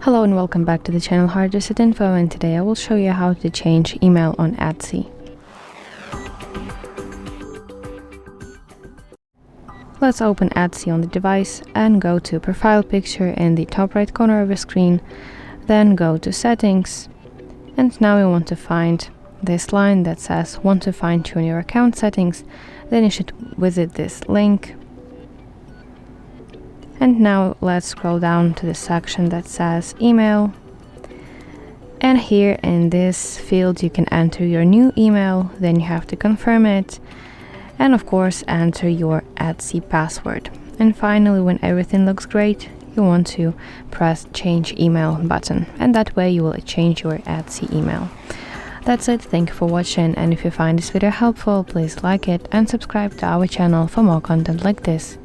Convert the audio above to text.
Hello and welcome back to the channel HardReset.Info, and today I will show you how to change email on Etsy. Let's open Etsy on the device and go to Profile Picture in the top right corner of your screen, then go to Settings, and now we want to find this line that says Want to fine-tune your account settings. Then you should visit this link. And now let's scroll down to the section that says Email. And here in this field you can enter your new email, then you have to confirm it, and of course enter your Etsy password. And finally, when everything looks great, you want to press Change Email button, and that way you will change your Etsy email. That's it, thank you for watching, and if you find this video helpful, please like it and subscribe to our channel for more content like this.